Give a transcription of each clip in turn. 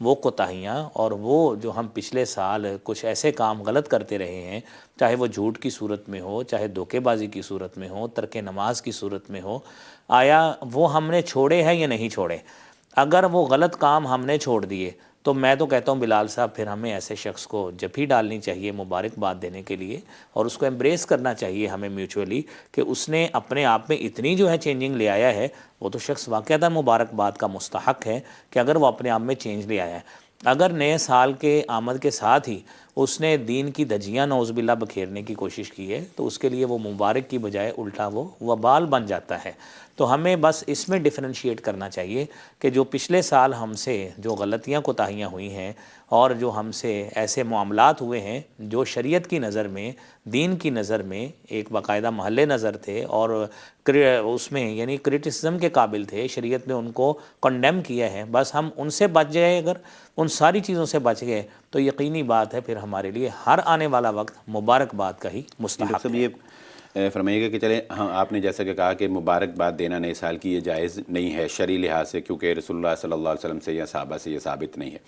وہ کوتاہیاں اور وہ جو ہم پچھلے سال کچھ ایسے کام غلط کرتے رہے ہیں، چاہے وہ جھوٹ کی صورت میں ہو، چاہے دھوکے بازی کی صورت میں ہو، ترک نماز کی صورت میں ہو، آیا وہ ہم نے چھوڑے ہیں یا نہیں چھوڑے؟ اگر وہ غلط کام ہم نے چھوڑ دیے تو میں تو کہتا ہوں بلال صاحب پھر ہمیں ایسے شخص کو جپھی ڈالنی چاہیے مبارکباد دینے کے لیے، اور اس کو ایمبریس کرنا چاہیے ہمیں میوچولی کہ اس نے اپنے آپ میں اتنی جو ہے چینجنگ لے آیا ہے، وہ تو شخص واقعتاً مبارکباد کا مستحق ہے کہ اگر وہ اپنے آپ میں چینج لے آیا ہے۔ اگر نئے سال کے آمد کے ساتھ ہی اس نے دین کی دھجیاں نعوذ باللہ بکھیرنے کی کوشش کی ہے تو اس کے لیے وہ مبارک کی بجائے الٹا وہ وبال بن جاتا ہے۔ تو ہمیں بس اس میں ڈفرینشیٹ کرنا چاہیے کہ جو پچھلے سال ہم سے جو غلطیاں کوتاہیاں ہوئی ہیں اور جو ہم سے ایسے معاملات ہوئے ہیں جو شریعت کی نظر میں، دین کی نظر میں ایک باقاعدہ محل نظر تھے اور اس میں یعنی کرٹیسزم کے قابل تھے، شریعت نے ان کو کنڈیم کیا ہے، بس ہم ان سے بچ جائے، اگر ان ساری چیزوں سے بچ گئے تو یقینی بات ہے پھر ہمارے لیے ہر آنے والا وقت مبارکباد کا ہی ڈاکٹر مستحق صاحب ہے۔ یہ فرمائیے گا کہ چلیں ہاں آپ نے جیسا کہ کہا کہ مبارکباد دینا نئے سال کی یہ جائز نہیں ہے شرعی لحاظ سے، کیونکہ رسول اللہ صلی اللہ علیہ وسلم سے یا صحابہ سے یہ ثابت نہیں ہے۔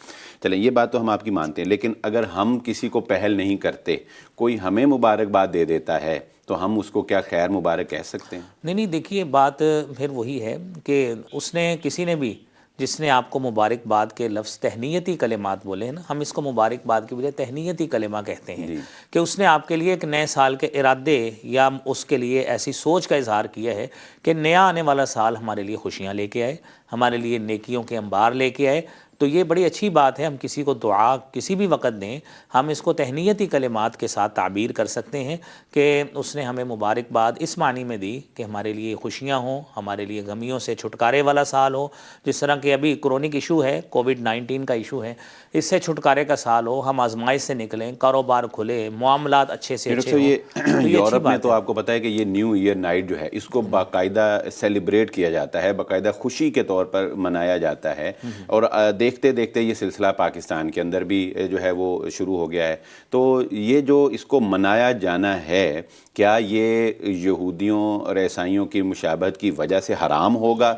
چلیں یہ بات تو ہم آپ کی مانتے ہیں، لیکن اگر ہم کسی کو پہل نہیں کرتے، کوئی ہمیں مبارکباد دے دیتا ہے تو ہم اس کو کیا خیر مبارک کہہ سکتے ہیں؟ نہیں دیکھیے بات پھر وہی ہے کہ اس نے کسی نے بھی جس نے آپ کو مبارکباد کے لفظ تہنیتی کلمات بولے ہیں نا، ہم اس کو مبارکباد کی بجائے تہنیتی کلمہ کہتے ہیں، کہ اس نے آپ کے لیے ایک نئے سال کے ارادے یا اس کے لیے ایسی سوچ کا اظہار کیا ہے کہ نیا آنے والا سال ہمارے لیے خوشیاں لے کے آئے، ہمارے لیے نیکیوں کے انبار لے کے آئے، تو یہ بڑی اچھی بات ہے۔ ہم کسی کو دعا کسی بھی وقت دیں، ہم اس کو تہنیتی کلمات کے ساتھ تعبیر کر سکتے ہیں کہ اس نے ہمیں مبارکباد اس معنی میں دی کہ ہمارے لیے خوشیاں ہوں، ہمارے لیے غمیوں سے چھٹکارے والا سال ہو، جس طرح کہ ابھی کرونک ایشو ہے، کووڈ-19 کا ایشو ہے، اس سے چھٹکارے کا سال ہو، ہم آزمائش سے نکلیں، کاروبار کھلے، معاملات اچھے سے اچھے ڈاکٹر ہوں، صاحب تو یہ یہ اچھی یورپ میں بات تو ہے۔ آپ کو پتہ ہے کہ یہ نیو ایئر نائٹ جو ہے اس کو باقاعدہ سیلیبریٹ کیا جاتا ہے، باقاعدہ خوشی کے طور پر منایا جاتا ہے، اور دیکھتے دیکھتے یہ سلسلہ پاکستان کے اندر بھی جو ہے وہ شروع ہو گیا ہے۔ تو یہ جو اس کو منایا جانا ہے، کیا یہ یہودیوں اور عیسائیوں کی مشابہت کی وجہ سے حرام ہوگا،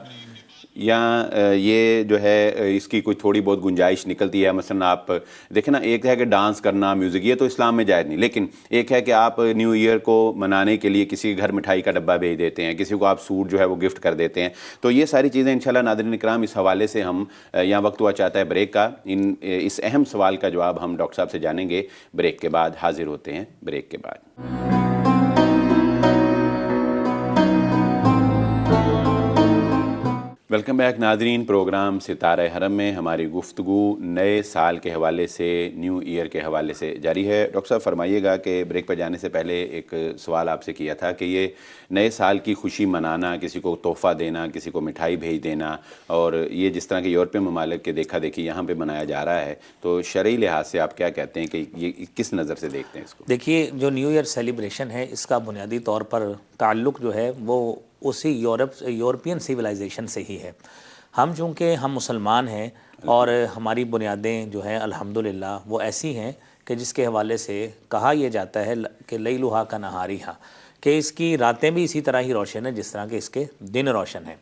یا یہ جو ہے اس کی کوئی تھوڑی بہت گنجائش نکلتی ہے؟ مثلا آپ دیکھیں نا، ایک ہے کہ ڈانس کرنا، میوزک، یہ تو اسلام میں جائز نہیں، لیکن ایک ہے کہ آپ نیو ایئر کو منانے کے لیے کسی کے گھر مٹھائی کا ڈبہ بھیج دیتے ہیں، کسی کو آپ سوٹ جو ہے وہ گفٹ کر دیتے ہیں۔ تو یہ ساری چیزیں انشاءاللہ ناظرین اکرام اس حوالے سے ہم یہاں وقت ہوا چاہتا ہے بریک کا، اس اہم سوال کا جواب ہم ڈاکٹر صاحب سے جانیں گے بریک کے بعد۔ حاضر ہوتے ہیں بریک کے بعد۔ ویلکم بیک ناظرین، پروگرام ستارہ حرم میں ہماری گفتگو نئے سال کے حوالے سے، نیو ایئر کے حوالے سے جاری ہے۔ ڈاکٹر صاحب فرمائیے گا کہ بریک پہ جانے سے پہلے ایک سوال آپ سے کیا تھا کہ یہ نئے سال کی خوشی منانا، کسی کو تحفہ دینا، کسی کو مٹھائی بھیج دینا، اور یہ جس طرح کے یورپین ممالک کے دیکھا دیکھی یہاں پہ منایا جا رہا ہے، تو شرعی لحاظ سے آپ کیا کہتے ہیں کہ یہ کس نظر سے دیکھتے ہیں اس کو؟ دیکھیے جو نیو ایئر سیلیبریشن ہے اس کا بنیادی طور پر تعلق جو ہے وہ اسی یورپین سویلائزیشن سے ہی ہے۔ ہم چونکہ ہم مسلمان ہیں اور ہماری بنیادیں جو ہیں الحمدللہ وہ ایسی ہیں کہ جس کے حوالے سے کہا یہ جاتا ہے کہ لیلھا کا نہاریھا، کہ اس کی راتیں بھی اسی طرح ہی روشن ہیں جس طرح کہ اس کے دن روشن ہیں۔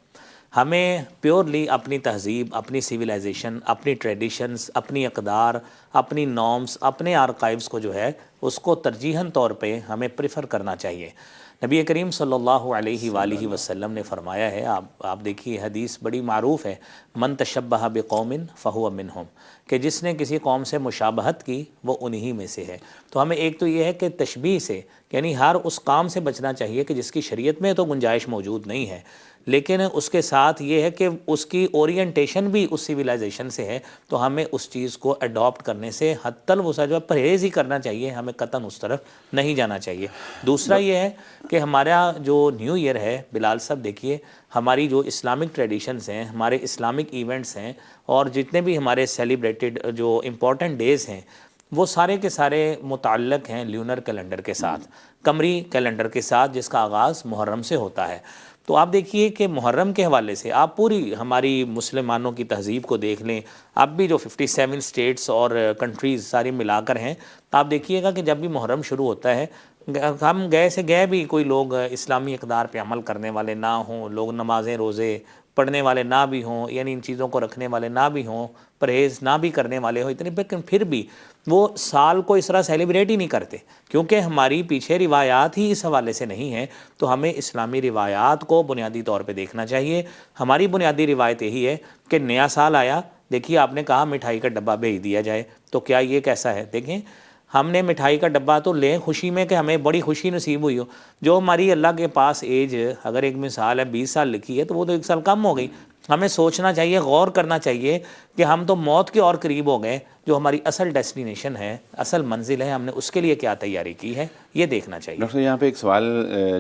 ہمیں پیورلی اپنی تہذیب، اپنی سویلائزیشن، اپنی ٹریڈیشنز، اپنی اقدار، اپنی نارمز، اپنے آرکائیوز کو جو ہے اس کو ترجیحاً طور پہ ہمیں پریفر کرنا چاہیے۔ نبی کریم صلی اللہ علیہ وآلہ وسلم نے فرمایا ہے، آپ دیکھیے حدیث بڑی معروف ہے، من تشبہ بقوم فہو منہم، کہ جس نے کسی قوم سے مشابہت کی وہ انہی میں سے ہے۔ تو ہمیں ایک تو یہ ہے کہ تشبیہ سے، یعنی ہر اس کام سے بچنا چاہیے کہ جس کی شریعت میں تو گنجائش موجود نہیں ہے، لیکن اس کے ساتھ یہ ہے کہ اس کی اورینٹیشن بھی اس سویلائزیشن سے ہے، تو ہمیں اس چیز کو اڈاپٹ کرنے سے حتی الوسع جو ہے پرہیز ہی کرنا چاہیے، ہمیں قطعاً اس طرف نہیں جانا چاہیے۔ دوسرا یہ ہے کہ ہمارا جو نیو ایئر ہے بلال صاحب، دیکھیے ہماری جو اسلامک ٹریڈیشنز ہیں، ہمارے اسلامک ایونٹس ہیں، اور جتنے بھی ہمارے سیلیبریٹڈ جو امپورٹنٹ ڈیز ہیں وہ سارے کے سارے متعلق ہیں لیونر کیلنڈر کے ساتھ، قمری کیلنڈر کے ساتھ، جس کا آغاز محرم سے ہوتا ہے۔ تو آپ دیکھیے کہ محرم کے حوالے سے آپ پوری ہماری مسلمانوں کی تہذیب کو دیکھ لیں، اب بھی جو 57 اسٹیٹس اور کنٹریز ساری ملا کر ہیں، آپ دیکھیے گا کہ جب بھی محرم شروع ہوتا ہے، ہم گئے سے گئے بھی کوئی لوگ اسلامی اقدار پہ عمل کرنے والے نہ ہوں، لوگ نمازیں روزے پڑھنے والے نہ بھی ہوں، یعنی ان چیزوں کو رکھنے والے نہ بھی ہوں، پرہیز نہ بھی کرنے والے ہوں اتنے، لیکن پھر بھی وہ سال کو اس طرح سیلیبریٹ ہی نہیں کرتے، کیونکہ ہماری پیچھے روایات ہی اس حوالے سے نہیں ہیں۔ تو ہمیں اسلامی روایات کو بنیادی طور پہ دیکھنا چاہیے۔ ہماری بنیادی روایت یہی ہے کہ نیا سال آیا، دیکھیے آپ نے کہا مٹھائی کا ڈبہ بھیج دیا جائے، تو کیا یہ کیسا ہے؟ دیکھیں ہم نے مٹھائی کا ڈبہ تو لیں خوشی میں کہ ہمیں بڑی خوشی نصیب ہوئی ہو، جو ہماری اللہ کے پاس ایج اگر ایک مثال ہے 20 سال لکھی ہے تو وہ تو 1 سال کم ہو گئی۔ ہمیں سوچنا چاہیے، غور کرنا چاہیے کہ ہم تو موت کے اور قریب ہو گئے، جو ہماری اصل ڈیسٹینیشن ہے، اصل منزل ہے، ہم نے اس کے لیے کیا تیاری کی ہے، یہ دیکھنا چاہیے۔ ڈاکٹر یہاں پہ ایک سوال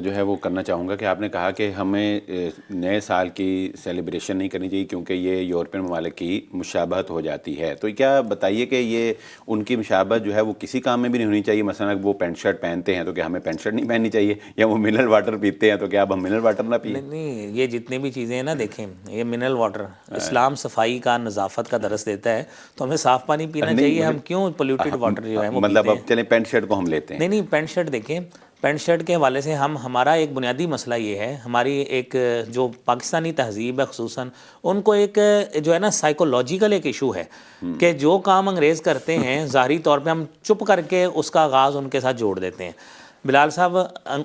جو ہے وہ کرنا چاہوں گا کہ آپ نے کہا کہ ہمیں نئے سال کی سیلیبریشن نہیں کرنی چاہیے کیونکہ یہ یورپین ممالک کی مشابہت ہو جاتی ہے، تو کیا بتائیے کہ یہ ان کی مشابہت جو ہے وہ کسی کام میں بھی نہیں ہونی چاہیے؟ مثلا وہ پینٹ شرٹ پہنتے ہیں تو کیا ہمیں پینٹ شرٹ نہیں پہننی چاہیے، یا وہ منرل واٹر پیتے ہیں تو کیا اب ہم منرل واٹر نہ پئیں؟ نہیں، یہ جتنی بھی چیزیں ہیں نا، دیکھیں یہ منرل واٹر، اسلام صفائی کا، نظافت کا درس دیتا ہے، تو ہمیں صاف پانی پینا چاہیے، ہم کیوں پولیوٹیڈ واٹر جو ہے وہ پیتے مطلب ہیں؟ اب چلیں پینٹ شرٹ کو ہم لیتے ہیں۔ نہیں پینٹ شرٹ دیکھیں، پینٹ شرٹ کے حوالے سے ہمارا ایک بنیادی مسئلہ یہ ہے، ہماری ایک جو پاکستانی تہذیب ہے خصوصاً، ان کو ایک جو ہے نا سائیکولوجیکل ایک ایشو ہے کہ جو کام انگریز کرتے ہیں ظاہری طور پہ ہم چپ کر کے اس کا آغاز ان کے ساتھ جوڑ دیتے ہیں۔ بلال صاحب،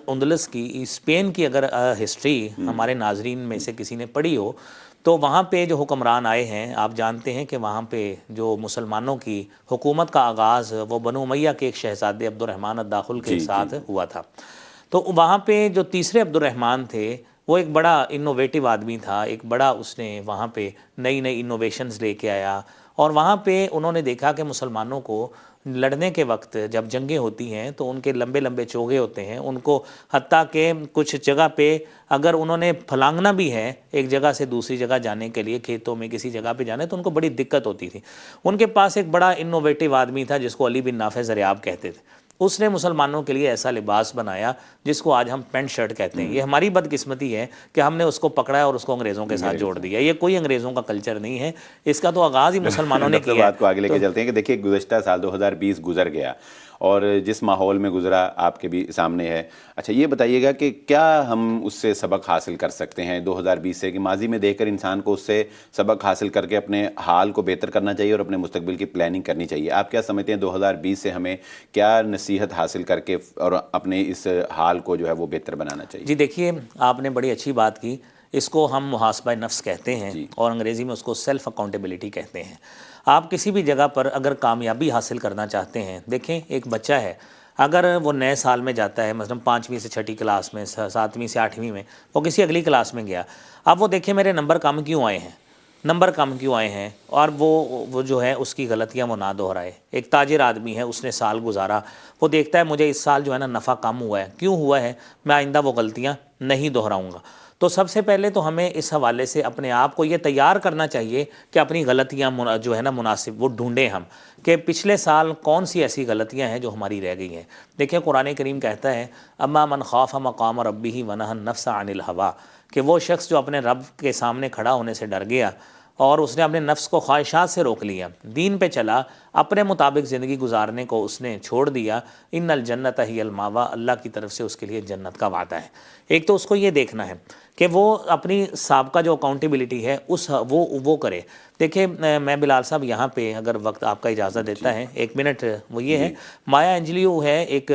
اندلس کی، اسپین کی اگر ہسٹری ہمارے ناظرین میں سے کسی نے پڑھی ہو تو وہاں پہ جو حکمران آئے ہیں، آپ جانتے ہیں کہ وہاں پہ جو مسلمانوں کی حکومت کا آغاز وہ بنو امیہ کے ایک شہزادے عبد الرحمن الداخل کے ساتھ ہوا تھا۔ تو وہاں پہ جو تیسرے عبد الرحمن تھے وہ ایک بڑا انوویٹو آدمی تھا، ایک بڑا اس نے وہاں پہ نئی نئی انوویشنز لے کے آیا، اور وہاں پہ انہوں نے دیکھا کہ مسلمانوں کو لڑنے کے وقت جب جنگیں ہوتی ہیں تو ان کے لمبے لمبے چوغے ہوتے ہیں، ان کو حتیٰ کہ کچھ جگہ پہ اگر انہوں نے پھلانگنا بھی ہے ایک جگہ سے دوسری جگہ جانے کے لیے، کھیتوں میں کسی جگہ پہ جانا ہے، تو ان کو بڑی دقت ہوتی تھی۔ ان کے پاس ایک بڑا انوویٹو آدمی تھا جس کو علی بن نافع ذریاب کہتے تھے، اس نے مسلمانوں کے لیے ایسا لباس بنایا جس کو آج ہم پینٹ شرٹ کہتے ہیں۔ یہ ہماری بدقسمتی ہے کہ ہم نے اس کو پکڑا ہے اور اس کو انگریزوں کے ساتھ جوڑ دیا۔ یہ کوئی انگریزوں کا کلچر نہیں ہے، اس کا تو آغاز ہی مسلمانوں نے کیا ہے۔ بات کو آگے لے کے چلتے ہیں کہ دیکھیے گزشتہ سال 2020 گزر گیا اور جس ماحول میں گزرا آپ کے بھی سامنے ہے۔ اچھا یہ بتائیے گا کہ کیا ہم اس سے سبق حاصل کر سکتے ہیں 2020 سے، کہ ماضی میں دیکھ کر انسان کو اس سے سبق حاصل کر کے اپنے حال کو بہتر کرنا چاہیے اور اپنے مستقبل کی پلاننگ کرنی چاہیے؟ آپ کیا سمجھتے ہیں 2020 سے ہمیں کیا نصیحت حاصل کر کے اور اپنے اس حال کو جو ہے وہ بہتر بنانا چاہیے؟ جی دیکھیے، آپ نے بڑی اچھی بات کی، اس کو ہم محاسبہ نفس کہتے ہیں اور انگریزی میں اس کو سیلف اکاؤنٹیبلٹی کہتے ہیں۔ آپ کسی بھی جگہ پر اگر کامیابی حاصل کرنا چاہتے ہیں، دیکھیں ایک بچہ ہے، اگر وہ نئے سال میں جاتا ہے، مثلا 5ویں سے 6ٹھی کلاس میں، 7ویں سے 8ویں میں، وہ کسی اگلی کلاس میں گیا، اب وہ دیکھیں میرے نمبر کم کیوں آئے ہیں، نمبر کم کیوں آئے ہیں، اور وہ جو ہے اس کی غلطیاں وہ نہ دہرائے۔ ایک تاجر آدمی ہے، اس نے سال گزارا، وہ دیکھتا ہے مجھے اس سال جو ہے نا نفع کم ہوا ہے، کیوں ہوا ہے، میں آئندہ وہ غلطیاں نہیں دہراؤں گا۔ تو سب سے پہلے تو ہمیں اس حوالے سے اپنے آپ کو یہ تیار کرنا چاہیے کہ اپنی غلطیاں جو ہے نا مناسب وہ ڈھونڈیں ہم، کہ پچھلے سال کون سی ایسی غلطیاں ہیں جو ہماری رہ گئی ہیں۔ دیکھیں قرآن کریم کہتا ہے اما من خاف مقام ربہ ونہى النفس عن الہویٰ، کہ وہ شخص جو اپنے رب کے سامنے کھڑا ہونے سے ڈر گیا اور اس نے اپنے نفس کو خواہشات سے روک لیا، دین پہ چلا، اپنے مطابق زندگی گزارنے کو اس نے چھوڑ دیا، ان الجنت ہی الماویٰ، اللہ کی طرف سے اس کے لیے جنت کا وعدہ ہے۔ ایک تو اس کو یہ دیکھنا ہے کہ وہ اپنی سابقہ جو اکاؤنٹیبلٹی ہے وہ کرے۔ دیکھیں میں بلال صاحب یہاں پہ اگر وقت آپ کا اجازت دیتا ہے 1 منٹ، وہ یہ ہے، مایا انجلیو ہے، ایک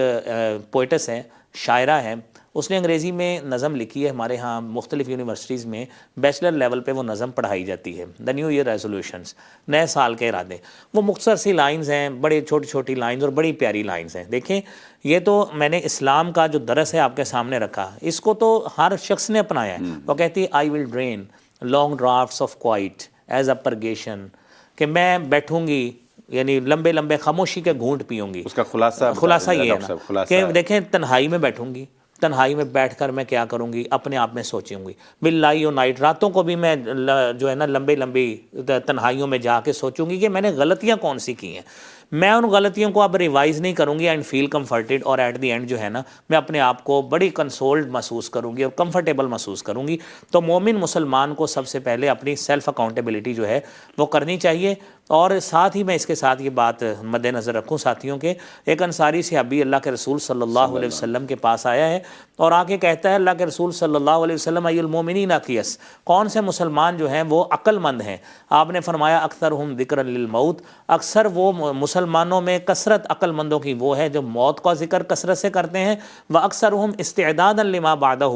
پوئٹس ہے، شاعرہ ہے، اس نے انگریزی میں نظم لکھی ہے، ہمارے ہاں مختلف یونیورسٹیز میں بیچلر لیول پہ وہ نظم پڑھائی جاتی ہے، دا نیو ایئر ریزولوشنز، نئے سال کے ارادے۔ وہ مختصر سی لائنز ہیں، بڑے چھوٹی چھوٹی لائنز اور بڑی پیاری لائنز ہیں۔ دیکھیں یہ تو میں نے اسلام کا جو درس ہے آپ کے سامنے رکھا، اس کو تو ہر شخص نے اپنایا ہے۔ وہ کہتی ہے I will drain long draughts of quiet as a purgation, کہ میں بیٹھوں گی، یعنی لمبے لمبے خاموشی کے گھونٹ پیوں گی۔ اس کا خلاصہ یہ ہے نا کہ دیکھیں تنہائی میں بیٹھوں گی، تنہائی میں بیٹھ کر میں کیا کروں گی، اپنے آپ میں سوچوں گی، باللہ و نائٹ، راتوں کو بھی میں جو ہے نا لمبی تنہائیوں میں جا کے سوچوں گی کہ میں نے غلطیاں کون سی کی ہیں، میں ان غلطیوں کو اب ریوائز نہیں کروں گی اینڈ فیل کمفرٹیڈ، اور ایٹ دی اینڈ جو ہے نا میں اپنے آپ کو بڑی کنسولڈ محسوس کروں گی اور کمفرٹیبل محسوس کروں گی۔ تو مومن مسلمان کو سب سے پہلے اپنی سیلف اکاؤنٹیبلٹی جو ہے وہ کرنی چاہیے۔ اور ساتھ ہی میں اس کے ساتھ یہ بات مد نظر رکھوں ساتھیوں کے، ایک انصاری صحابی اللہ کے رسول صلی اللہ علیہ وسلم کے پاس آیا ہے اور آ کے کہتا ہے اللہ کے رسول صلی اللہ علیہ وسلم ای المومنین اقیس، کون سے مسلمان جو ہیں وہ عقل مند ہیں؟ آپ نے فرمایا اکثرہم ذکرا للموت، اکثر وہ مسلمانوں میں کثرت عقل مندوں کی وہ ہے جو موت کا ذکر کثرت سے کرتے ہیں، واکثرہم استعدادا لما بعدہ،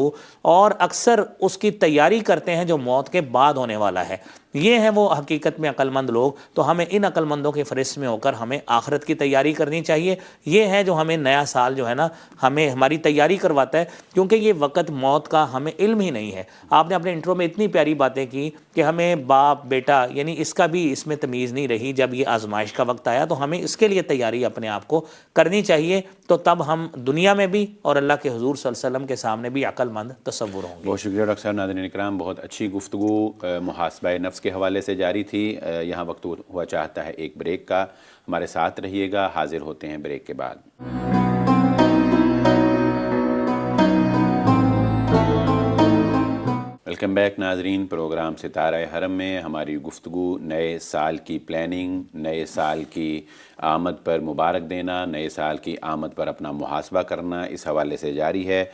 اور اکثر اس کی تیاری کرتے ہیں جو موت کے بعد ہونے والا ہے۔ یہ ہیں وہ حقیقت میں عقل مند لوگ۔ تو ہمیں ان عقل مندوں کے فہرست میں ہو کر ہمیں آخرت کی تیاری کرنی چاہیے۔ یہ ہے جو ہمیں نیا سال جو ہے نا ہمیں ہماری تیاری کرواتا ہے، کیونکہ یہ وقت موت کا ہمیں علم ہی نہیں ہے۔ آپ نے اپنے انٹرو میں اتنی پیاری باتیں کی کہ ہمیں باپ بیٹا یعنی اس کا بھی اس میں تمیز نہیں رہی۔ جب یہ آزمائش کا وقت آیا تو ہمیں اس کے لیے تیاری اپنے آپ کو کرنی چاہیے، تو تب ہم دنیا میں بھی اور اللہ کے حضور صلی اللہ علیہ وسلم کے سامنے بھی عقل مند تصور ہوں گے۔ بہت شکریہ ڈاکٹر صاحب۔ ناظرین اکرام، بہت اچھی گفتگو محاسبہ نفس کے حوالے سے جاری تھی۔ یہاں وقت ہوا چاہتا ہے ایک بریک کا، ہمارے ساتھ رہیے گا، حاضر ہوتے ہیں بریک کے بعد۔ ویلکم بیک ناظرین، پروگرام ستارہ حرم میں ہماری گفتگو نئے سال کی پلاننگ، نئے سال کی آمد پر مبارک دینا، نئے سال کی آمد پر اپنا محاسبہ کرنا، اس حوالے سے جاری ہے۔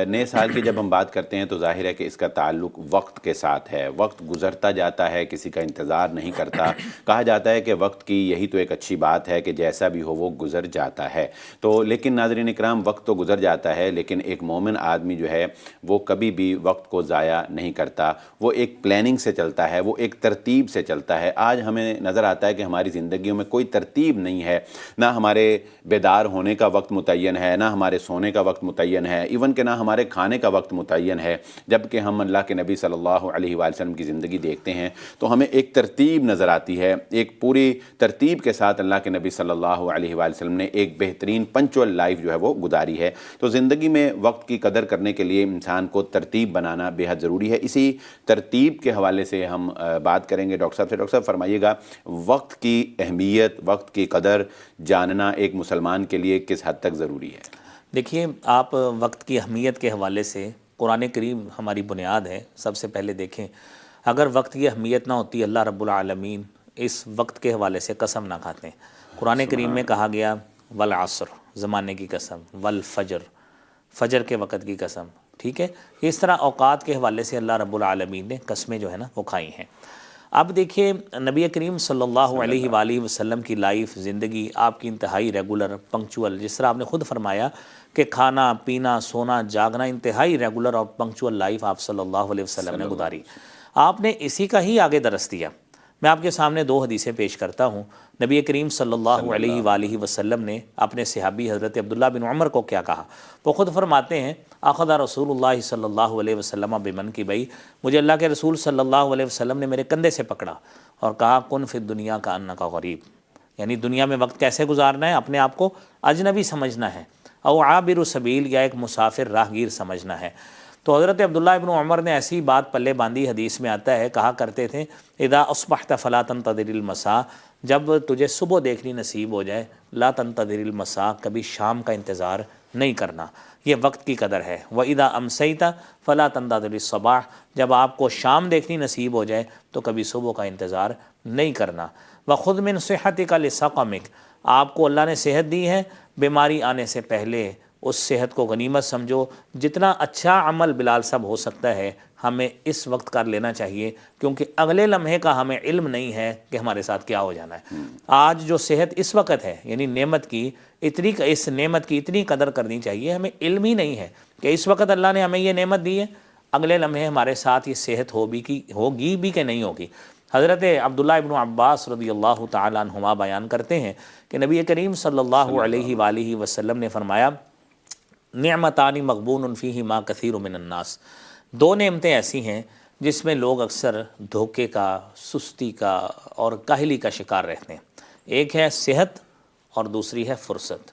نئے سال کی جب ہم بات کرتے ہیں تو ظاہر ہے کہ اس کا تعلق وقت کے ساتھ ہے۔ وقت گزرتا جاتا ہے، کسی کا انتظار نہیں کرتا۔ کہا جاتا ہے کہ وقت کی یہی تو ایک اچھی بات ہے کہ جیسا بھی ہو وہ گزر جاتا ہے۔ تو لیکن ناظرین اکرام، وقت تو گزر جاتا ہے، لیکن ایک مومن آدمی جو ہے وہ کبھی بھی وقت کو ضائع نہیں کرتا۔ وہ ایک پلاننگ سے چلتا ہے، وہ ایک ترتیب سے چلتا ہے۔ آج ہمیں نظر آتا ہے کہ ہماری زندگیوں میں کوئی ترتیب نہیں ہے، نہ ہمارے بیدار ہونے کا وقت متعین ہے، نہ ہمارے سونے کا وقت متعین ہے، ایون کہ نہ ہمارے کھانے کا وقت متعین ہے۔ جبکہ ہم اللہ کے نبی صلی اللہ علیہ وآلہ وسلم کی زندگی دیکھتے ہیں تو ہمیں ایک ترتیب نظر آتی ہے، ایک پوری ترتیب کے ساتھ اللہ کے نبی صلی اللہ علیہ وآلہ وسلم نے ایک بہترین پنچول لائف جو ہے وہ گزاری ہے۔ تو زندگی میں وقت کی قدر کرنے کے لیے انسان کو ترتیب بنانا بے حد ضروری ہے۔ اسی ترتیب کے حوالے سے ہم بات کریں گے ڈاکٹر صاحب سے۔ ڈاکٹر صاحب فرمائیے گا، وقت کی اہمیت، وقت کی قدر جاننا ایک مسلمان کے لیے کس حد تک ضروری ہے؟ دیکھیے، آپ وقت کی اہمیت کے حوالے سے قرآن کریم ہماری بنیاد ہے۔ سب سے پہلے دیکھیں، اگر وقت کی اہمیت نہ ہوتی اللہ رب العالمین اس وقت کے حوالے سے قسم نہ کھاتے۔ قرآن کریم میں کہا گیا والعصر، زمانے کی قسم، والفجر، فجر کے وقت کی قسم، ٹھیک ہے؟ اس طرح اوقات کے حوالے سے اللہ رب العالمین نے قسمیں جو ہے نا وہ کھائی ہیں۔ اب دیکھیے، نبی کریم صلی اللہ علیہ وآلہ وسلم کی لائف، زندگی آپ کی انتہائی ریگولر، پنکچول، جس طرح آپ نے خود فرمایا کہ کھانا پینا سونا جاگنا انتہائی ریگولر اور پنکچول لائف آپ صلی اللہ علیہ وسلم نے گزاری۔ آپ نے اسی کا ہی آگے درس دیا۔ میں آپ کے سامنے دو حدیثیں پیش کرتا ہوں۔ نبی کریم صلی اللہ علیہ وآلہ وسلم نے اپنے صحابی حضرت عبداللہ بن عمر کو کیا کہا؟ وہ خود فرماتے ہیں اخذ رسول اللہ صلی اللہ علیہ وسلم بمنکبی، مجھے اللہ کے رسول صلی اللہ علیہ وسلم نے میرے کندھے سے پکڑا اور کہا کن فی الدنیا کانک غریب، یعنی دنیا میں وقت کیسے گزارنا ہے، اپنے آپ کو اجنبی سمجھنا ہے، او عابر سبیل، یا ایک مسافر راہگیر سمجھنا ہے۔ تو حضرت عبداللہ ابن عمر نے ایسی بات پلے باندھی، حدیث میں آتا ہے، کہا کرتے تھے اذا اصبحت فلا تنتظر المساء، جب تجھے صبح دیکھنی نصیب ہو جائے، لا تنتظر المساء، کبھی شام کا انتظار نہیں کرنا، یہ وقت کی قدر ہے۔ وَإِذَا أَمْسَيْتَ فَلَا تَنْتَظِرِ الصَّبَاحَ، جب آپ کو شام دیکھنی نصیب ہو جائے تو کبھی صبح کا انتظار نہیں کرنا۔ وَخُذْ مِنْ صِحَّتِكَ لِسَقَمِكَ، آپ کو اللہ نے صحت دی ہے، بیماری آنے سے پہلے اس صحت کو غنیمت سمجھو۔ جتنا اچھا عمل بلال صاحب ہو سکتا ہے ہمیں اس وقت کر لینا چاہیے، کیونکہ اگلے لمحے کا ہمیں علم نہیں ہے کہ ہمارے ساتھ کیا ہو جانا ہے۔ آج جو صحت اس وقت ہے، یعنی نعمت کی اتنی، اس نعمت کی اتنی قدر کرنی چاہیے، ہمیں علم ہی نہیں ہے کہ اس وقت اللہ نے ہمیں یہ نعمت دی ہے، اگلے لمحے ہمارے ساتھ یہ صحت ہوگی بھی کہ نہیں ہوگی۔ حضرت عبداللہ ابن عباس رضی اللہ تعالیٰ عنہما بیان کرتے ہیں کہ نبی کریم صلی اللہ علیہ وآلہ وسلم نے فرمایا نعمتان مغبون فیہما کثیر من الناس، دو نعمتیں ایسی ہیں جس میں لوگ اکثر دھوکے کا، سستی کا اور کاہلی کا شکار رہتے ہیں۔ ایک ہے صحت اور دوسری ہے فرصت۔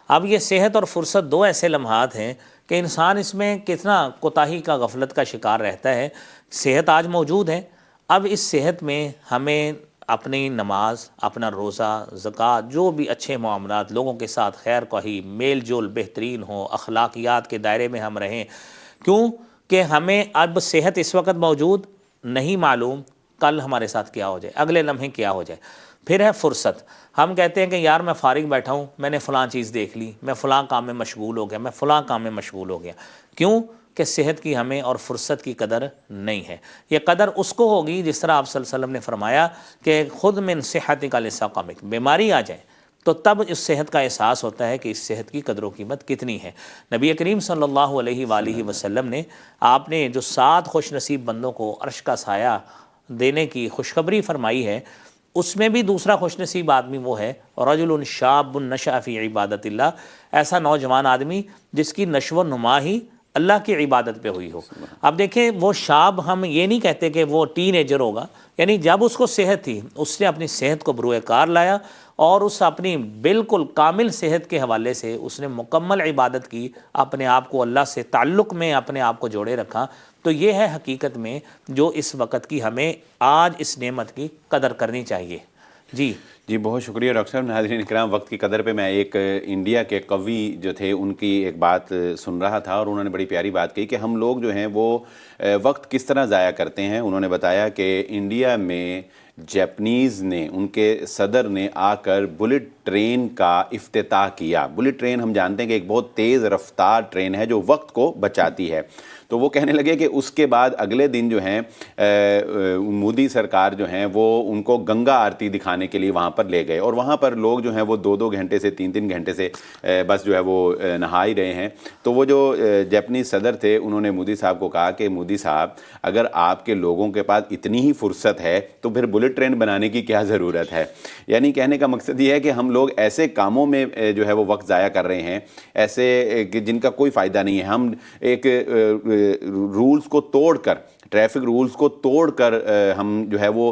اب یہ صحت اور فرصت دو ایسے لمحات ہیں کہ انسان اس میں کتنا کوتاہی کا، غفلت کا شکار رہتا ہے۔ صحت آج موجود ہے، اب اس صحت میں ہمیں اپنی نماز، اپنا روزہ، زکوٰۃ، جو بھی اچھے معاملات، لوگوں کے ساتھ خیر خواہی، میل جول بہترین ہو، اخلاقیات کے دائرے میں ہم رہیں. کیوں کہ ہمیں اب صحت اس وقت موجود نہیں معلوم کل ہمارے ساتھ کیا ہو جائے، اگلے لمحے کیا ہو جائے. پھر ہے فرصت. ہم کہتے ہیں کہ یار میں فارغ بیٹھا ہوں، میں نے فلاں چیز دیکھ لی، میں فلاں کام میں مشغول ہو گیا، میں فلاں کام میں مشغول ہو گیا. کیوں کہ صحت کی ہمیں اور فرصت کی قدر نہیں ہے. یہ قدر اس کو ہوگی جس طرح آپ صلی اللہ علیہ وسلم نے فرمایا کہ خود من صحتک لسقمک، بیماری آ جائے تو تب اس صحت کا احساس ہوتا ہے کہ اس صحت کی قدر و قیمت کتنی ہے. نبی کریم صلی اللہ علیہ وآلہ وسلم نے آپ نے جو 7 خوش نصیب بندوں کو عرش کا سایہ دینے کی خوشخبری فرمائی ہے، اس میں بھی دوسرا خوش نصیب آدمی وہ ہے رجل شاب نشأ فی عبادت اللہ، ایسا نوجوان آدمی جس کی نشو و نما ہی اللہ کی عبادت پہ ہوئی ہو. اب دیکھیں وہ شاب، ہم یہ نہیں کہتے کہ وہ ٹین ایجر ہوگا، یعنی جب اس کو صحت تھی اس نے اپنی صحت کو بروئے کار لایا اور اس اپنی بالکل کامل صحت کے حوالے سے اس نے مکمل عبادت کی، اپنے آپ کو اللہ سے تعلق میں اپنے آپ کو جوڑے رکھا. تو یہ ہے حقیقت میں جو اس وقت کی ہمیں آج اس نعمت کی قدر کرنی چاہیے. جی بہت شکریہ ڈاکٹر صاحب. ناظرین اکرام، وقت کی قدر پہ میں ایک انڈیا کے قوی جو تھے ان کی ایک بات سن رہا تھا اور انہوں نے بڑی پیاری بات کہی کہ ہم لوگ جو ہیں وہ وقت کس طرح ضائع کرتے ہیں. انہوں نے بتایا کہ انڈیا میں جیپنیز نے، ان کے صدر نے آ کر بلٹ ٹرین کا افتتاح کیا. بلٹ ٹرین ہم جانتے ہیں کہ ایک بہت تیز رفتار ٹرین ہے جو وقت کو بچاتی ہے. تو وہ کہنے لگے کہ اس کے بعد اگلے دن جو ہیں مودی سرکار جو ہیں وہ ان کو گنگا آرتی دکھانے کے لیے وہاں پر لے گئے اور وہاں پر لوگ جو ہیں وہ 2 گھنٹے سے 3 گھنٹے سے بس جو ہے وہ نہا ہی رہے ہیں. تو وہ جو جیپنیز صدر تھے انہوں نے مودی صاحب کو کہا کہ مودی صاحب اگر آپ کے لوگوں کے پاس اتنی ہی فرصت ہے تو پھر بلٹ ٹرین بنانے کی کیا ضرورت ہے. یعنی کہنے کا مقصد یہ ہے کہ ہم لوگ ایسے کاموں میں جو ہے وہ وقت ضائع کر رہے ہیں ایسے کہ جن کا کوئی فائدہ نہیں ہے. ہم ایک رولز کو توڑ کر، ٹریفک رولز کو توڑ کر ہم جو ہے وہ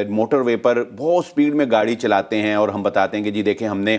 موٹر وے پر بہت سپیڈ میں گاڑی چلاتے ہیں اور ہم بتاتے ہیں کہ جی دیکھیں ہم نے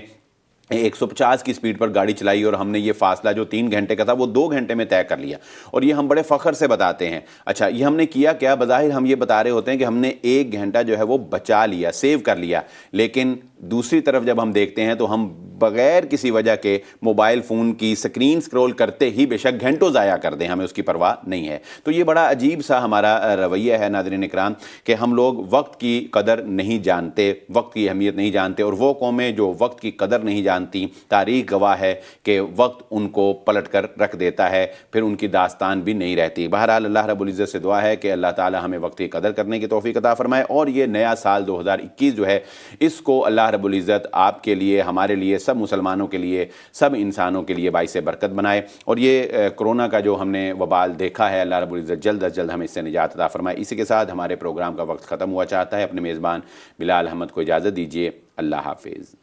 150 کی سپیڈ پر گاڑی چلائی اور ہم نے یہ فاصلہ جو 3 گھنٹے کا تھا وہ 2 گھنٹے میں طے کر لیا اور یہ ہم بڑے فخر سے بتاتے ہیں. اچھا یہ ہم نے کیا کیا؟ بظاہر ہم یہ بتا رہے ہوتے ہیں کہ ہم نے 1 گھنٹہ جو ہے وہ بچا لیا، سیو کر لیا، لیکن دوسری طرف جب ہم دیکھتے ہیں تو ہم بغیر کسی وجہ کے موبائل فون کی سکرین سکرول کرتے ہی بے شک گھنٹوں ضائع کر دیں، ہمیں اس کی پرواہ نہیں ہے. تو یہ بڑا عجیب سا ہمارا رویہ ہے ناظرین اکرام کہ ہم لوگ وقت کی قدر نہیں جانتے، وقت کی اہمیت نہیں جانتے، اور وہ قومیں جو وقت کی قدر نہیں جانتی تاریخ گواہ ہے کہ وقت ان کو پلٹ کر رکھ دیتا ہے، پھر ان کی داستان بھی نہیں رہتی. بہرحال اللہ رب العزت سے دعا ہے کہ اللہ تعالی ہمیں وقت کی قدر کرنے کی توفیق عطا فرمائے اور یہ نیا سال 2021 جو ہے اس کو اللہ رب العزت آپ کے لیے، ہمارے لیے، سب مسلمانوں کے لیے، سب انسانوں کے لیے باعث برکت بنائے. اور یہ کرونا کا جو ہم نے وبال دیکھا ہے اللہ رب العزت جلد از جلد ہمیں اس سے نجات عطا فرمائے. اسی کے ساتھ ہمارے پروگرام کا وقت ختم ہوا چاہتا ہے. اپنے میزبان بلال احمد کو اجازت دیجیے. اللہ حافظ.